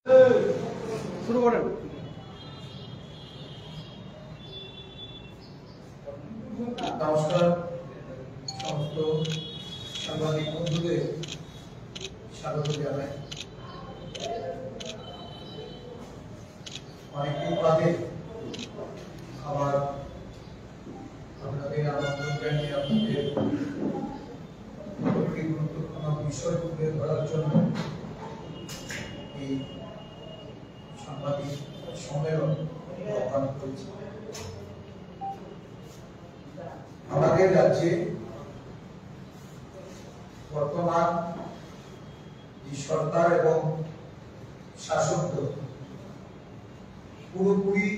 শুরু করেন। নমস্কার সমস্ত সাংবাদিক বন্ধুদের স্বাগত জানাই। অনেকদিন বাদে আবার আপনাদের আমন্ত্রণ জানিয়ে আপনাদের একটি গুরুত্বপূর্ণ বিষয় তুলে ধরার জন্য এই সাংবাদিক সম্মেলন আহ্বান করেছি। আমাদের রাজ্যে বর্তমান যে সরকার এবং শাসক দল পুরোপুরি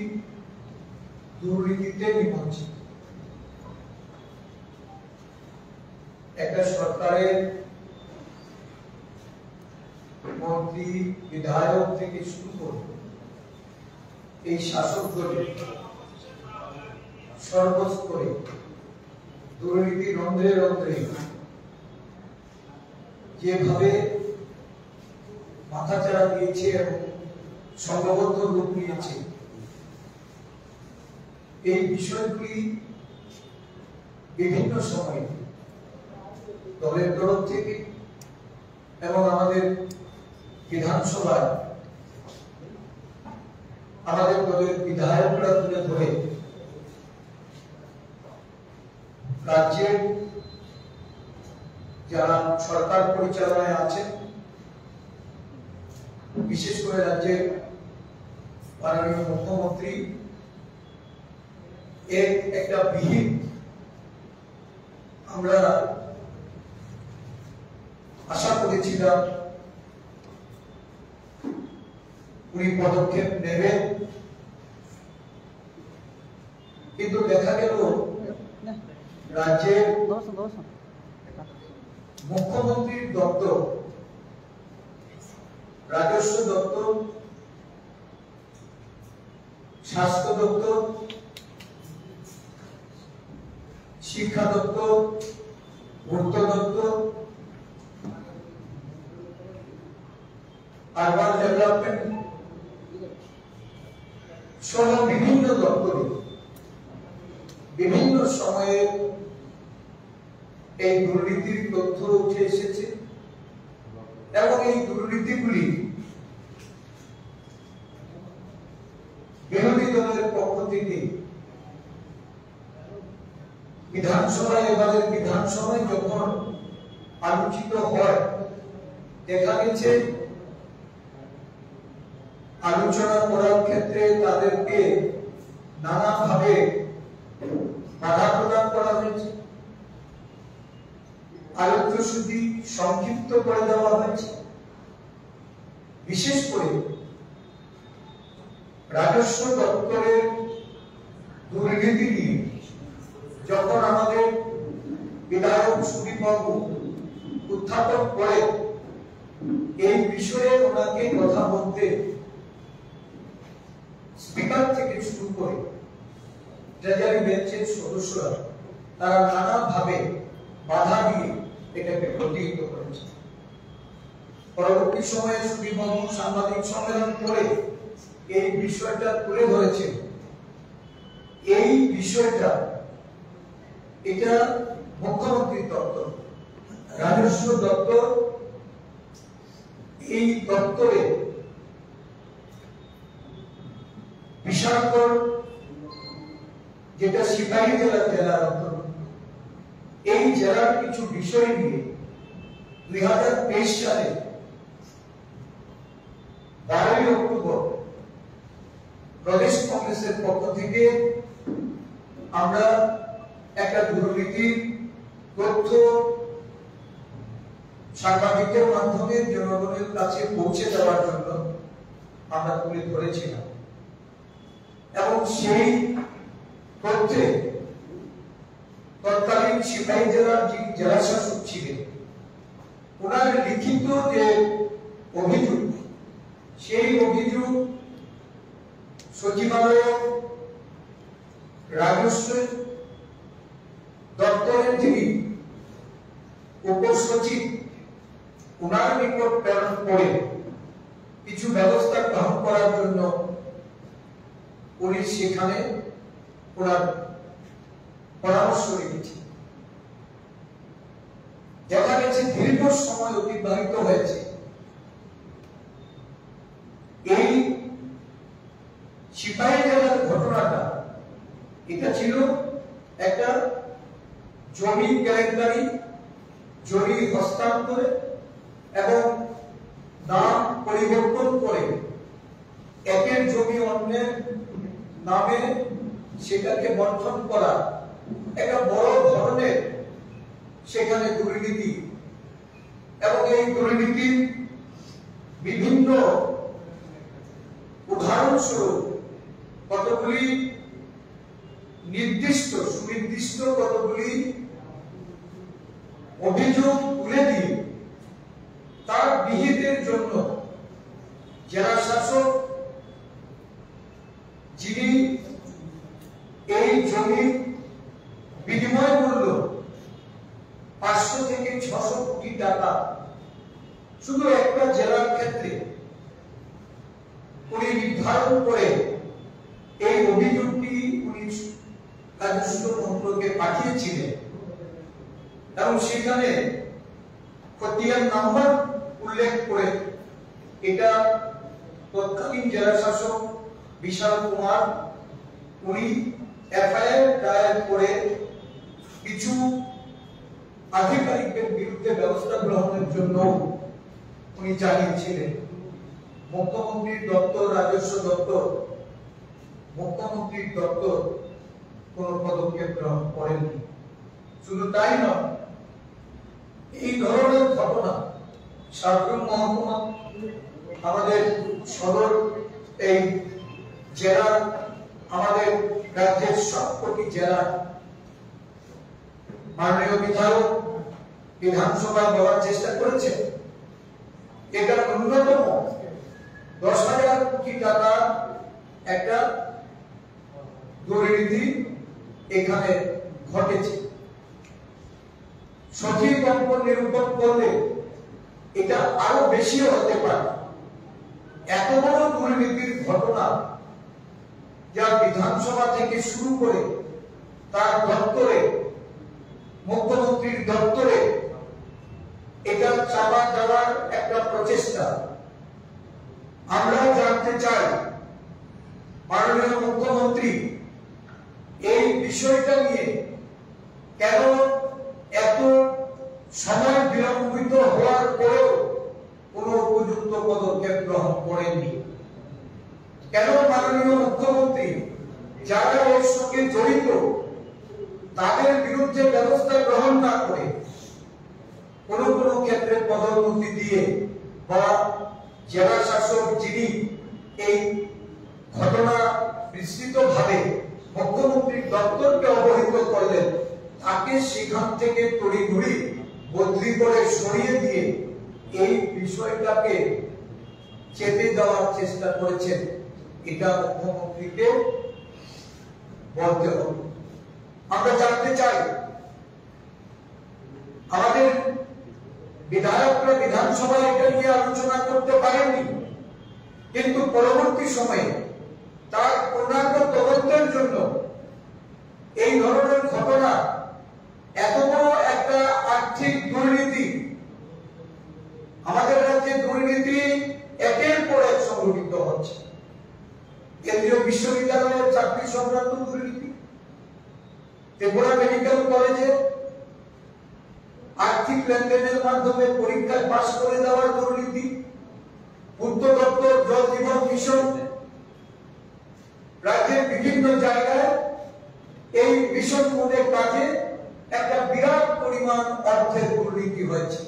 দুর্নীতিতে নিমজ্জিত। একটা সরকারের মন্ত্রী বিধায়ক থেকে শুরু করে এই শাসক দলের সর্বস্তরে দুর্নীতি রন্ধ্রে রন্ধ্রে যেভাবে মাথাচাড়া দিয়েছে এবং সংঘবদ্ধ রূপ নিয়েছে, এই বিষয়গুলি বিভিন্ন সময়ে দলের তরফ থেকে এবং আমাদের বিধানসভায় আমাদের দলের বিধায়করা তুলে ধরে রাজ্যের যারা সরকার পরিচালনায় আছেন, বিশেষ করে রাজ্যের মাননীয় মুখ্যমন্ত্রী এর একটা বিহিত আমরা আশা করেছিলাম উনি পদক্ষেপ নেবেন, কিন্তু দেখা গেল রাজ্যের মুখ্যমন্ত্রীর দপ্তর, রাজস্ব দপ্তর, স্বাস্থ্য দপ্তর, শিক্ষা দপ্তর, পূর্ত দপ্তর, আরবান ডেভেলপমেন্ট সহ বিভিন্ন দপ্তরে বিভিন্ন সময়ে এই দুর্নীতির তথ্য উঠে এসেছে এবং এই দুর্নীতিগুলি বিরোধী দলের পক্ষ থেকে এবারের বিধানসভায় যখন আলোচিত হয়, দেখা গেছে আলোচনা করার ক্ষেত্রে তাদেরকে নানাভাবে বাধা প্রদান করা হয়েছে, আলোচ্যসূচি সংক্ষিপ্ত করে দেওয়া হয়েছে। বিশেষ করে রাজস্ব দপ্তরের দুর্নীতি নিয়ে যখন আমাদের বিধায়ক সুদীপ বাবু উত্থাপন করে, এই বিষয়ে ওনাকে কথা বলতে স্পিকার থেকে শুরু করে ট্রেজারি বেঞ্চের সদস্যরা তারা নানাভাবে বাধা দিয়ে এটাকে প্রতিহত করেছে। পরবর্তী সময়ে সুদীপ বাবু সাংবাদিক সম্মেলন করে এই বিষয়টা তুলে ধরেছে। এই বিষয়টা এটা মুখ্যমন্ত্রীর দপ্তর, রাজস্ব দপ্তর, এই দপ্তরে বিশালগড় যেটা সিপাহী জেলার অন্তর্ভুক্ত, এই জেলার কিছু বিষয় নিয়ে 2023 সালে 12 অক্টোবর প্রদেশ কংগ্রেসের পক্ষ থেকে আমরা একটা দুর্নীতির তথ্য সাংবাদিকদের মাধ্যমে জনগণের কাছে পৌঁছে দেওয়ার জন্য আমরা তুলে ধরেছিলাম এবং সেই তথ্যে তৎকালীন সিপাহী জেলার যিনি জেলা শাসক ছিলেন, ওনার লিখিত যে অভিযোগ, সেই অভিযোগ সচিবালয় রাজস্ব দপ্তরের যিনি উপসচিব, ওনার নিকট প্রেরণ করে কিছু ব্যবস্থা করার জন্য উনি সেখানে ওনার পরামর্শ রেখেছেন। দেখা গেছে দীর্ঘ সময় অতিবাহিত হয়েছে। এই সিপাহীজলার ঘটনাটা এটা ছিল একটা জমি কেলেঙ্কারি, জমি হস্তান্তরে এবং নাম পরিবর্তন করে একের জমি অন্যের নামে সেটাকে বন্টন করা একটা বড় ধরনের সেখানে দুর্নীতি, এবং এই দুর্নীতির বিভিন্ন উদাহরণস্বরূপ কতগুলি নির্দিষ্ট সুনির্দিষ্ট কতগুলি অভিযোগ তুলে দিয়ে তার বিহিতের জন্য জেলা শাসক যিনি এই জমির বিনিময় মূল্য 500 থেকে 600 কোটি টাকা শুধু একটা জেলার ক্ষেত্রে উনি নির্ধারণ করে এই অভিযোগটি উনি রাজস্ব মন্ত্রকে পাঠিয়েছিলেন, এবং সেখানে খতিয়ান নাম্বার উল্লেখ করে এটা তৎকালীন জেলা শাসক বিশাল কুমার উনি এফআইআর দায়ের করে কিছু আধিকারিকদের বিরুদ্ধে ব্যবস্থা গ্রহণের জন্য উনি জানিয়েছিলেন। মুখ্যমন্ত্রীর দপ্তর, রাজস্ব দপ্তর, মুখ্যমন্ত্রীর দপ্তর কোন পদক্ষেপ গ্রহণ করেননি। শুধু তাই নয়, এই ধরনের ঘটনা সার্বজনীন মহকুমা আমাদের সদর এই জেলা, আমাদের রাজ্যের সবকটি জেলা মাননীয় বিধায়ক বিধানসভায় দেওয়ার চেষ্টা করেছে। এটা ন্যূনতম 10,000 কোটি টাকা একটা দুর্নীতি এখানে ঘটেছে। সঠিক অঙ্ক নিরূপণ করলে এটা আরো বেশি হতে পারে। এত বড় দুর্নীতির ঘটনা যা বিধানসভা থেকে শুরু করে তার দপ্তরে, মুখ্যমন্ত্রীর দপ্তরে এটা চাপা দেওয়ার একটা প্রচেষ্টা। আমরা জানতে চাই মাননীয় মুখ্যমন্ত্রী এই বিষয়টা নিয়ে কেন এত সময় বিলম্বিত হওয়ার পরেও কোন উপযুক্ত পদক্ষেপ গ্রহণ করেননি? কেন মাননীয় মুখ্যমন্ত্রী যারা এর সঙ্গে জড়িত তাদের বিরুদ্ধে ব্যবস্থা গ্রহণ না করে কোন কোন ক্ষেত্রে পদোন্নতি দিয়ে বা জেলা শাসক যিনি এই ঘটনা বিস্তৃতভাবে মুখ্যমন্ত্রীর দপ্তরকে অবহিত করলেন তাকে সেখান থেকে তড়িঘড়ি বদলি করে সরিয়ে দিয়ে এই বিষয়টাকে চেপে দেওয়ার চেষ্টা করেছেন? এটা মুখ্যমন্ত্রীকে বলতে হবে। আমরা জানতে চাই আমাদের বিধায়করা বিধানসভায় এটা নিয়ে আলোচনা করতে পারেননি, কিন্তু পরবর্তী সময়ে তার পূর্ণাঙ্গ তদন্তের জন্য এই ধরনের ঘটনা, এত বড় একটা আর্থিক দুর্নীতি, আমাদের রাজ্যে দুর্নীতি একের পর এক সংঘটিত হচ্ছে। কেন্দ্রীয় বিশ্ববিদ্যালয়ের চাকরি সংক্রান্ত দুর্নীতি, ত্রিপুরা মেডিকেল কলেজে আর্থিক লেনদেনের মাধ্যমে পরীক্ষায় পাস করে দেওয়ার দুর্নীতি, পূর্ত দপ্তর, জল জীবন মিশন, রাজ্যের বিভিন্ন জায়গায় এই মিশন মোডের কাজে একটা বিরাট পরিমাণ অর্থের দুর্নীতি হয়েছে।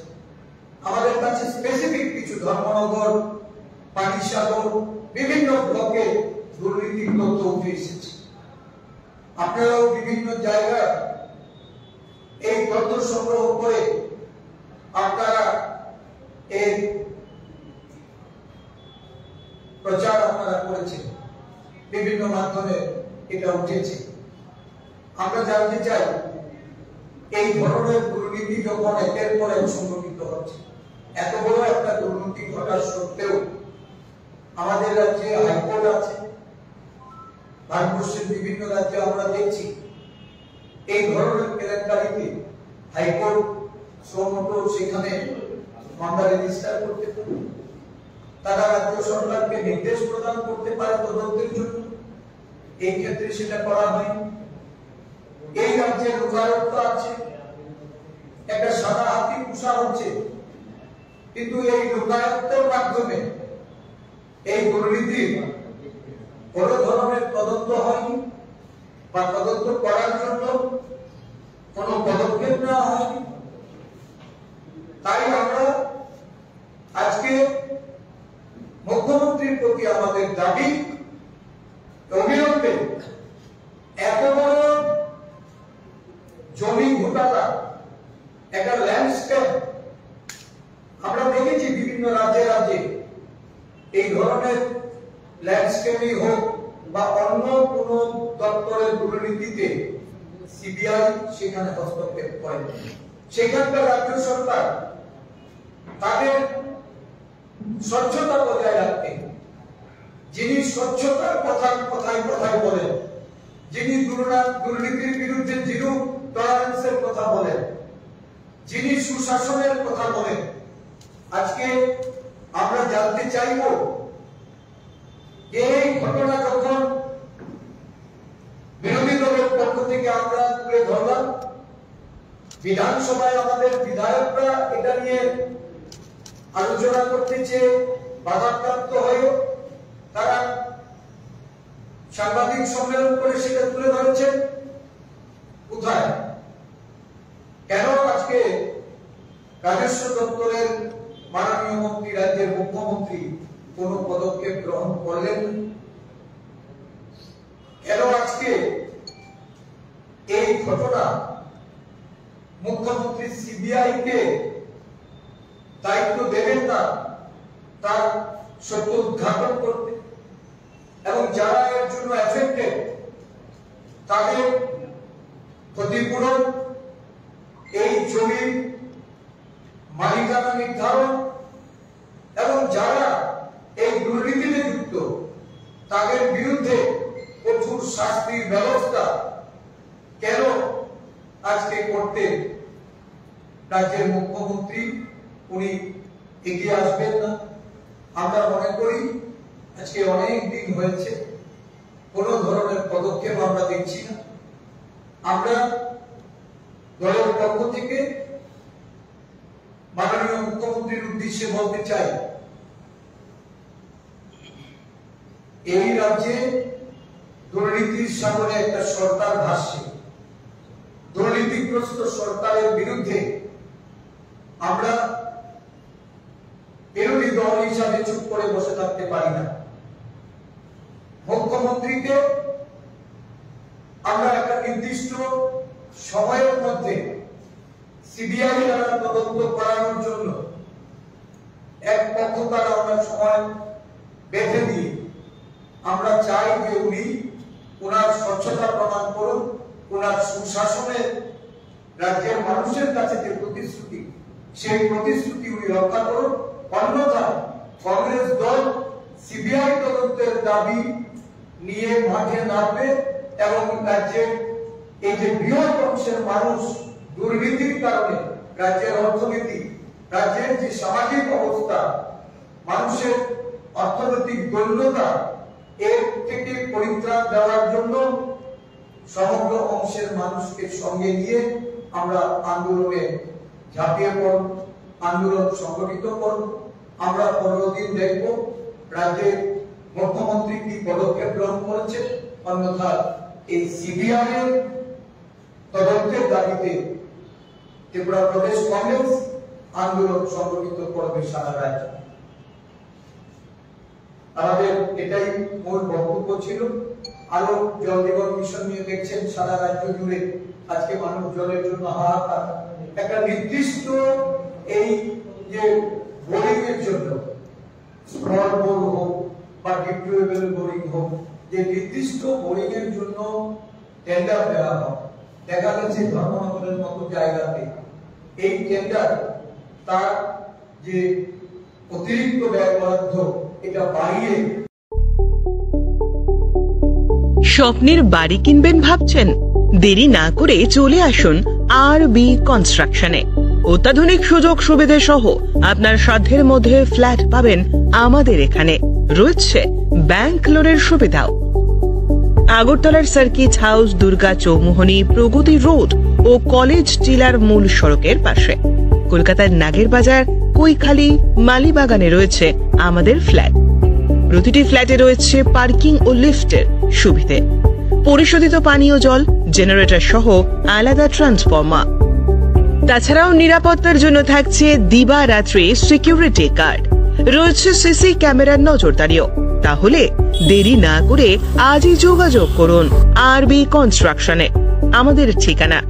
আমাদের কাছে স্পেসিফিক কিছু ধর্মনগর, পানিসাগর, বিভিন্ন ব্লকে দুর্নীতির তথ্য উঠে এসেছে। আপনারাও বিভিন্ন জায়গায় এই তথ্য সংগ্রহ করে আপনারা এর প্রচার আপনারা করেছেন, বিভিন্ন মাধ্যমে এটা উঠেছে। আমরা জানতে চাই এই ধরনের দুর্নীতি যখন একের পর এক সংঘটিত হচ্ছে, এত বড় একটা দুর্নীতি ঘটার সত্ত্বেও আমাদের রাজ্যে হাইকোর্ট আছে, ভারতবর্ষের বিভিন্ন রাজ্যে আমরা দেখছি এই ধরনের কেলেঙ্কারিতে হাইকোর্ট সমগ্র সেখানে মামলা রেজিস্টার করতে পারে, তারা রাজ্য সরকারকে নির্দেশ প্রদান করতে পারে তদন্তের জন্য। এই ক্ষেত্রে সেটা করা হয়নি। এই রাজ্যে লোকায়ুক্ত আছে, একটা সাদা হাতি পুষা হচ্ছে, কিন্তু এই লোকায়ুক্তের মাধ্যমে এই দুর্নীতির কোন ধরনের তদন্ত হয়নি বা তদন্ত করার জন্য কোন পদক্ষেপ নেওয়া হয়নি। তাই আমরা আজকে মুখ্যমন্ত্রীর প্রতি আমাদের দাবি, অবিলম্বে এত বড় জমি ঘোটালা, একটা ল্যান্ডস্কেপ আমরা দেখেছি বিভিন্ন রাজ্যে রাজ্যে, এই ধরনের ল্যান্ডস্কেপই হোক বা অন্য কোন দপ্তরের দুর্নীতিতে সিবিআই সেখানে হস্তক্ষেপ করে। সেখানকার রাজ্য সরকার তাদের স্বচ্ছতা বজায় রাখতে, যিনি স্বচ্ছতার কথায় বলেন, যিনি দুর্নীতির বিরুদ্ধে জিরো টলারেন্সের কথা বলেন, যিনি সুশাসনের কথা বলেন, আজকে আমরা জানতে চাইব এই ঘটনা যখন বিরোধী দলের পক্ষ থেকে আমরা তুলে ধরলাম, বিধানসভায় আমাদের বিধায়করা এটা নিয়ে আলোচনা করতে চেয়ে বাধাপ্রাপ্ত হয়ে তারা সাংবাদিক সম্মেলন করে সেটা তুলে ধরেছেন। কোথায় কেন আজকে রাজস্ব দপ্তরের মাননীয় মন্ত্রী, রাজ্যের মুখ্যমন্ত্রী কোন পদক্ষেপ গ্রহণ করলেন? কেন আজকে এই ঘটনা মুখ্যমন্ত্রী সিবিআই কে দায়িত্ব দেবেন না তার সত্য উদ্ঘাটন করতে, এবং যারা এর জন্য এফেক্টেড তাদের ক্ষতিপূরণ, এই জমির মালিকানা নির্ধারণ, এবং যারা এই দুর্নীতিতে যুক্ত তাদের বিরুদ্ধে কঠোর শাস্তির ব্যবস্থা কেন আজকে করতে রাজ্যের মুখ্যমন্ত্রী উনি এগিয়ে আসবেন না? আমরা মনে করি আজকে অনেক দিন হয়েছে, কোন ধরনের পদক্ষেপ আমরা দেখছি না। আমরা দলের পক্ষ থেকে মাননীয় মুখ্যমন্ত্রীর উদ্দেশ্যে বলতে চাই, এই রাজ্যে দুর্নীতির সাগরে একটা সরকার ভাসছে, দুর্নীতিগ্রস্ত সরকারের বিরুদ্ধে আমরা বিরোধী দল হিসাবে চুপ করে বসে থাকতে পারি না। মুখ্যমন্ত্রীকে আমরা একটা নির্দিষ্ট সময়ের মধ্যে সিবিআই দ্বারা তদন্ত করানোর জন্য এক পক্ষ দ্বারা আমরা সময় বেঁধে দিয়ে আমরা চাই যে উনি ওনার স্বচ্ছতা প্রমাণ করুন, ওনার সুশাসনের রাজ্যের মানুষের কাছে যে প্রতিশ্রুতি, সেই প্রতিশ্রুতি উনি রক্ষা করুন। অন্যথায় কংগ্রেস দল সিবিআই তদন্তের দাবি নিয়ে মাঠে নামবে এবং রাজ্যের এই যে বৃহৎ অংশের মানুষ দুর্নীতির কারণে রাজ্যের অর্থনীতি, রাজ্যের যে সামাজিক অবস্থা, মানুষের অর্থনৈতিক দৈন্যতা, এর থেকে পরিত্রাণ দেওয়ার জন্য সমগ্র অংশের মানুষকে সঙ্গে নিয়ে আমরা আন্দোলনে ঝাঁপিয়ে পড়ব, আন্দোলন সংগঠিত করব। আমরা 15 দিন দেখব রাজ্যের মুখ্যমন্ত্রী কি পদক্ষেপ গ্রহণ করেছে। অন্যথা এই সিবিআই এর তদন্তের দাবিতে ত্রিপুরা প্রদেশ কংগ্রেস আন্দোলন সংগঠিত করবে সারা রাজ্যে। আমাদের এটাই মূল বক্তব্য ছিল। আরো জল জীবন মিশন নিয়ে দেখছেন সারা রাজ্য জুড়ে আজকে মানুষ জলের জন্য হাহাকার। একটা নির্দিষ্ট এই যে বোরিং এর জন্য, স্মল বোর হোক বা ডিপ্লয়েবল বোরিং হোক, যে নির্দিষ্ট বোরিং এর জন্য টেন্ডার দেওয়া হয়, দেখা যাচ্ছে ধর্মনগরের মতো জায়গাতে এই টেন্ডার তার যে অতিরিক্ত ব্যয় বরাদ্দ এটা বাড়িয়ে স্বপ্নের বাড়ি কিনবেন ভাবছেন? দেরি না করে চলে আসুন আরবি কনস্ট্রাকশনে। অত্যাধুনিক সুযোগ সুবিধে সহ আপনার সাধ্যের মধ্যে ফ্ল্যাট পাবেন আমাদের এখানে। রয়েছে ব্যাংক লোনের সুবিধাও। আগরতলার সার্কিট হাউস, দুর্গা চৌমুহনী, প্রগতি রোড ও কলেজ টিলার মূল সড়কের পাশে। কলকাতার নাগের বাজার, কৈখালি, মালিবাগানে রয়েছে আমাদের ফ্ল্যাট। প্রতিটি ফ্ল্যাটে রয়েছে পার্কিং ও লিফটের সুবিধে, পরিশোধিত পানীয় জল, জেনারেটর সহ আলাদা ট্রান্সফরমার। তাছাড়াও নিরাপত্তার জন্য থাকছে দিবারাত্রি সিকিউরিটি গার্ড, রয়েছে সিসি ক্যামেরার নজরদারিও। তাহলে দেরি না করে আজই যোগাযোগ করুন আরবি কনস্ট্রাকশনে। আমাদের ঠিকানা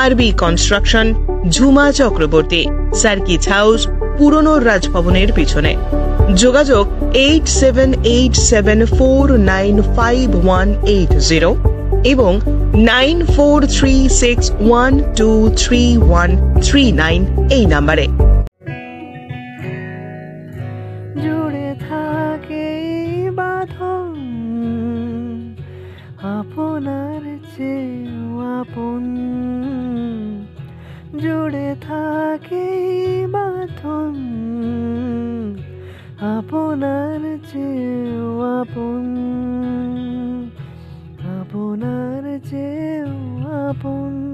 আরবি construction, Jhuma Chakraborty, circuit house, পুরনো রাজভবনের পিছনে। যোগাযোগ 8787495180 এবং 9436123139 এই নাম্বারে। জুড়ে থাকে বাঁধন আপনার চেয়েও আপন, জুড়ে থাকে বাঁধন আপনার চেয়েও আপন, আপনার চেয়েও আপন।